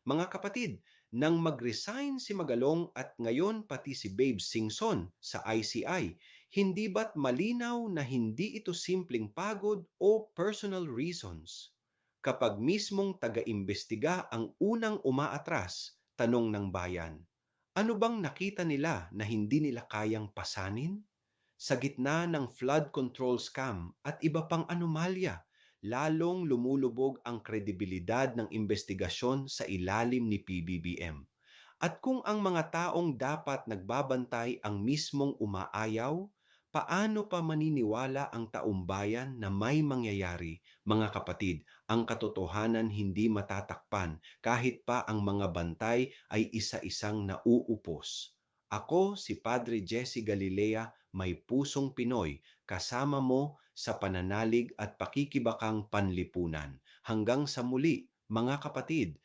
Mga kapatid, nang mag-resign si Magalong at ngayon pati si Babe Singson sa ICI, hindi ba't malinaw na hindi ito simpleng pagod o personal reasons? Kapag mismong taga-imbestiga ang unang umaatras, tanong ng bayan, ano bang nakita nila na hindi nila kayang pasanin? Sa gitna ng flood control scam at iba pang anomalya, lalong lumulubog ang kredibilidad ng investigasyon sa ilalim ni PBBM. At kung ang mga taong dapat nagbabantay ang mismong umaayaw, paano pa maniniwala ang taumbayan na may mangyayari, mga kapatid, ang katotohanan hindi matatakpan kahit pa ang mga bantay ay isa-isang nauupos. Ako, si Padre Jesse Galilea, may pusong Pinoy, kasama mo sa pananalig at pakikibakang panlipunan. Hanggang sa muli, mga kapatid,